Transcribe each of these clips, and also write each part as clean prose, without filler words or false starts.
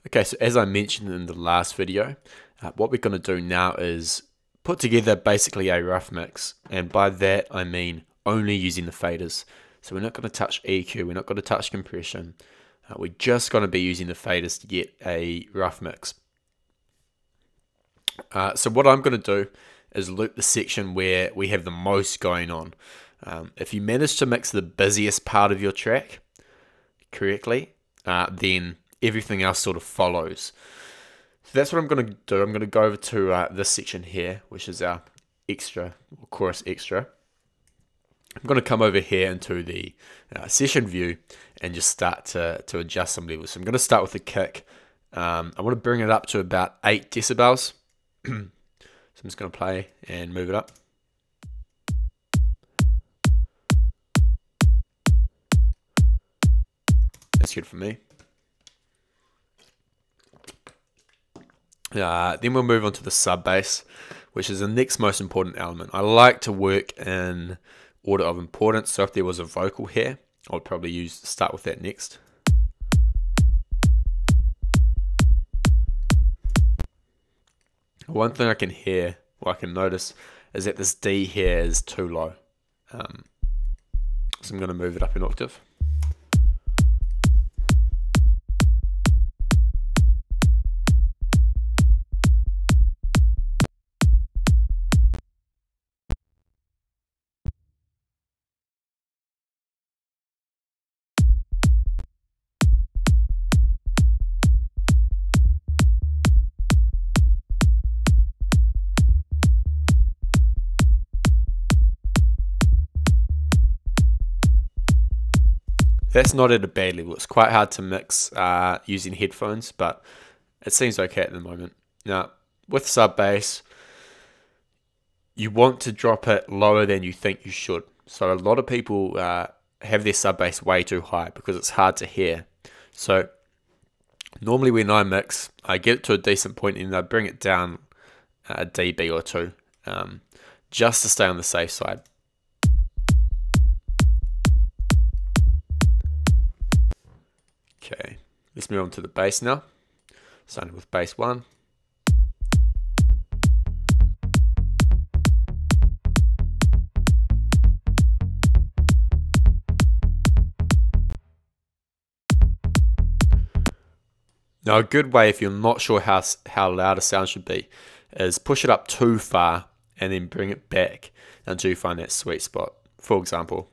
Okay, so as I mentioned in the last video, what we're going to do now is put together basically a rough mix, and by that I mean only using the faders. So we're not going to touch EQ, we're not going to touch compression, we're just going to be using the faders to get a rough mix. So what I'm going to do is loop the section where we have the most going on. If you manage to mix the busiest part of your track correctly, then everything else sort of follows. So that's what I'm going to do. I'm going to go over to this section here, which is our extra, or chorus extra. I'm going to come over here into the session view and just start to adjust some levels. So I'm going to start with the kick. I want to bring it up to about 8 decibels. So I'm just going to play and move it up. That's good for me. Then we'll move on to the sub bass, which is the next most important element. I like to work in order of importance, so if there was a vocal here, I would probably start with that next. One thing I can hear, or I can notice, is that this D here is too low. So I'm going to move it up an octave. That's not at a bad level. It's quite hard to mix using headphones, but it seems okay at the moment. Now, with sub bass, you want to drop it lower than you think you should. So a lot of people have their sub bass way too high because it's hard to hear. So normally when I mix, I get it to a decent point and I bring it down a dB or two, just to stay on the safe side. Okay, let's move on to the bass now. Starting with bass 1. Now a good way, if you're not sure how loud a sound should be, is push it up too far and then bring it back until you find that sweet spot. For example,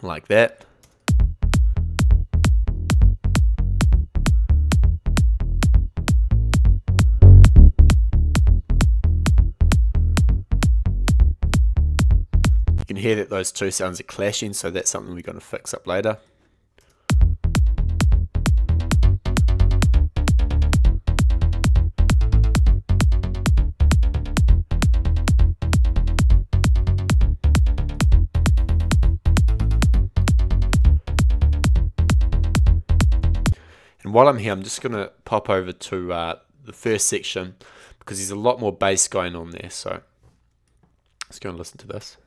like that. You can hear that those two sounds are clashing, so that's something we're going to fix up later. And while I'm here, I'm just going to pop over to the first section because there's a lot more bass going on there. So let's go and listen to this.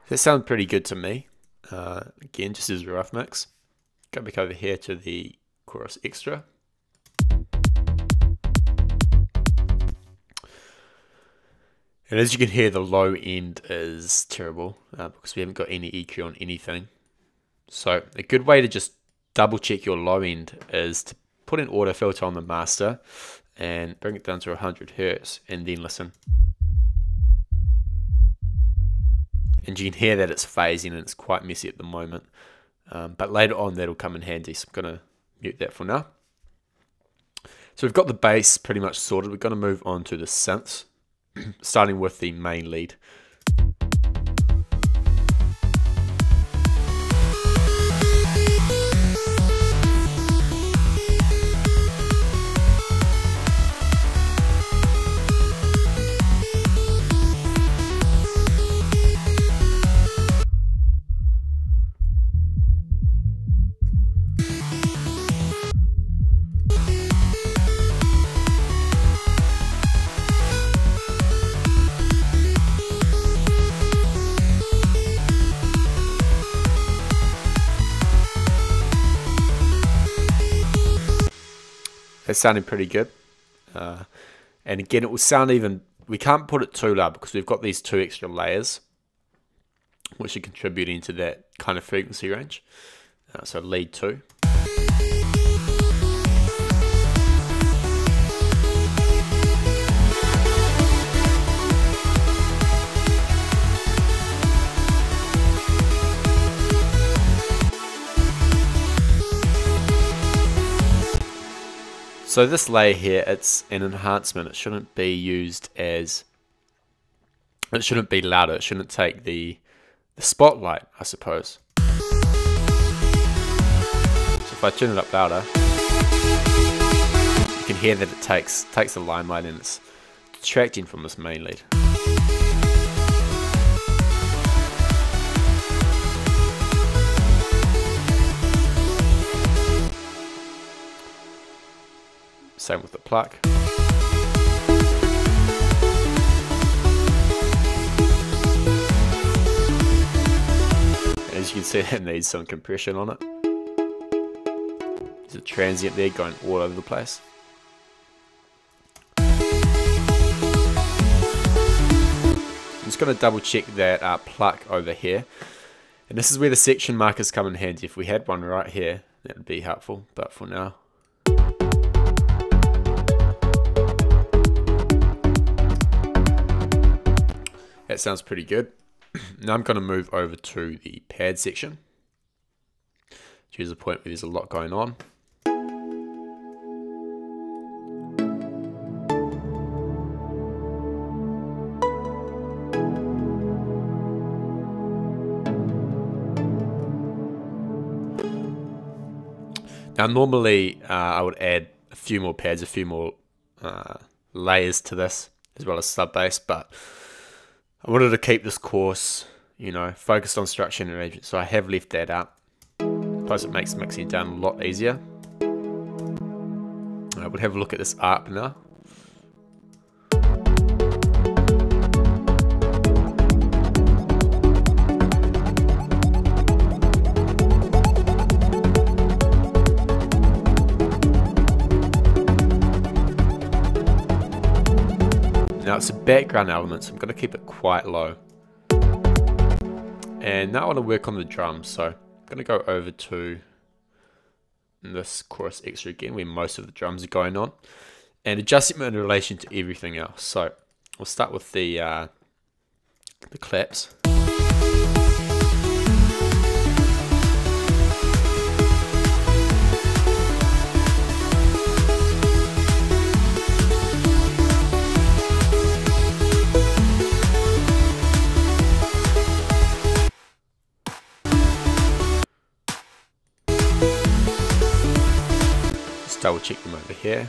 That sounds pretty good to me. Again, just as a rough mix. Go back over here to the chorus extra. And as you can hear, the low end is terrible because we haven't got any EQ on anything. So a good way to just double check your low end is to put an auto filter on the master and bring it down to 100 Hertz and then listen. And you can hear that it's phasing and it's quite messy at the moment. But later on that'll come in handy. So I'm going to mute that for now. So we've got the bass pretty much sorted. We're going to move on to the synths, starting with the main lead. It's sounding pretty good, and again it will sound even, we can't put it too loud because we've got these 2 extra layers which are contributing to that kind of frequency range. So lead 2. So this layer here, it's an enhancement. It shouldn't be used as, it shouldn't be louder. It shouldn't take the spotlight, I suppose. So if I turn it up louder, you can hear that it takes the limelight and it's detracting from this main lead. Same with the pluck. As you can see, that needs some compression on it. There's a transient there going all over the place. I'm just going to double check that pluck over here. And this is where the section markers come in handy. If we had one right here, that would be helpful. But for now, that sounds pretty good. Now I'm going to move over to the pad section. Here's a point where there's a lot going on. Now normally I would add a few more pads, a few more layers to this, as well as sub bass, but I wanted to keep this course, you know, focused on structure and arrangement, so I have left that out. Plus it makes mixing down a lot easier. I would have a look at this arp now. Now it's a background element, so I'm going to keep it quite low. And now I want to work on the drums, so I'm going to go over to this chorus extra again, where most of the drums are going on, and adjust them in relation to everything else. So we'll start with the claps. Double check them over here.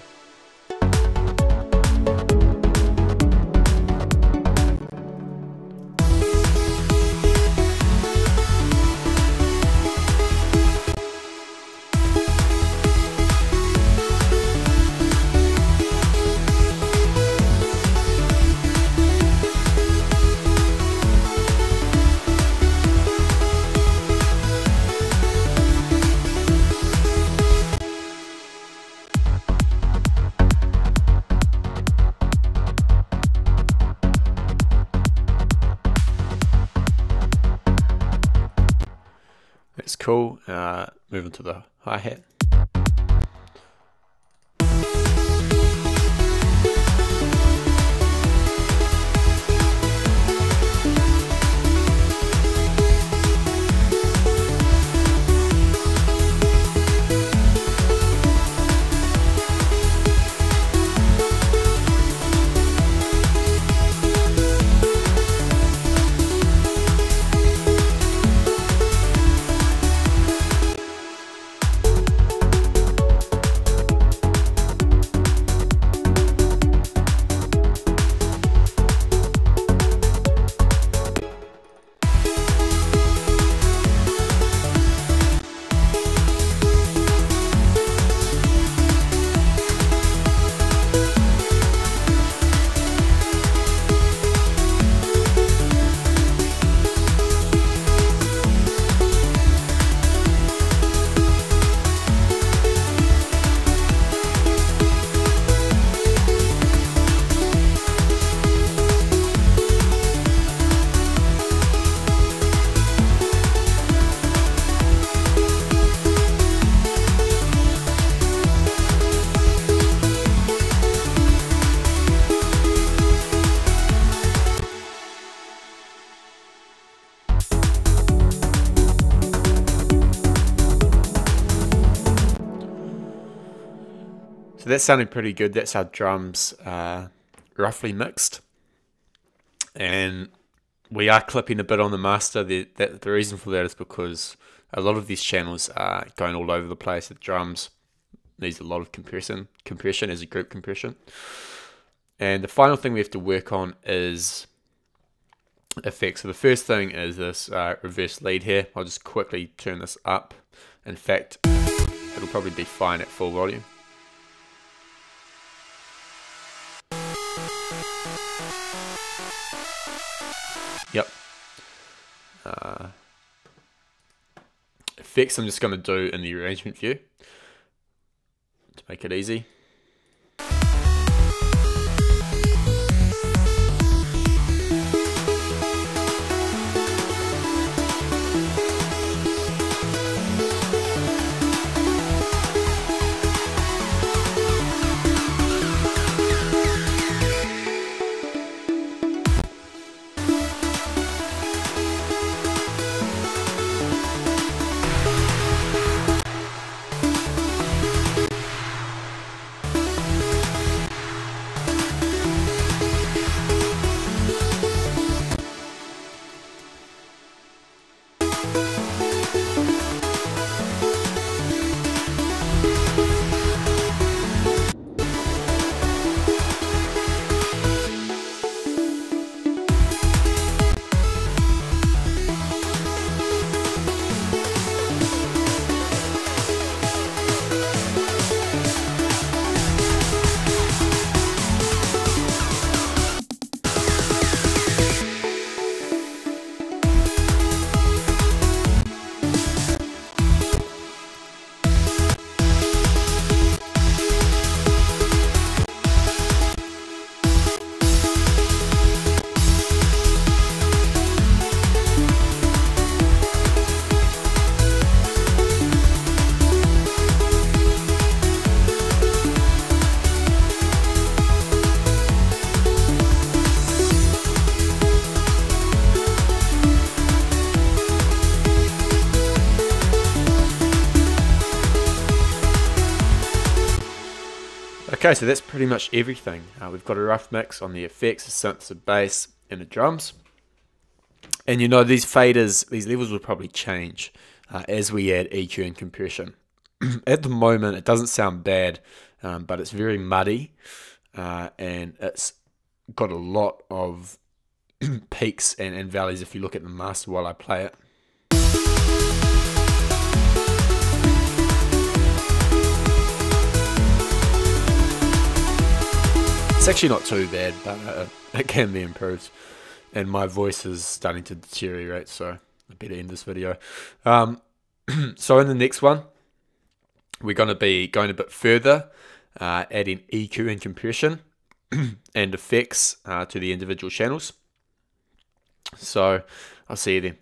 cool. Moving to the hi-hat. So that sounded pretty good. That's our drums roughly mixed. And we are clipping a bit on the master. The reason for that is because a lot of these channels are going all over the place. The drums needs a lot of compression as a group compression. And the final thing we have to work on is effects. So the first thing is this reverse lead here. I'll just quickly turn this up. In fact, it'll probably be fine at full volume. Yep. Effects I'm just going to do in the arrangement view to make it easy. Okay, so that's pretty much everything. We've got a rough mix on the effects, the synths, the bass, and the drums. And you know, these faders, these levels will probably change as we add EQ and compression. At the moment, it doesn't sound bad, but it's very muddy, and it's got a lot of peaks and valleys if you look at the master while I play it. It's actually not too bad, but it can be improved. And my voice is starting to deteriorate, so I better end this video. So in the next one, we're going to be going a bit further, adding EQ and compression and effects to the individual channels. So I'll see you then.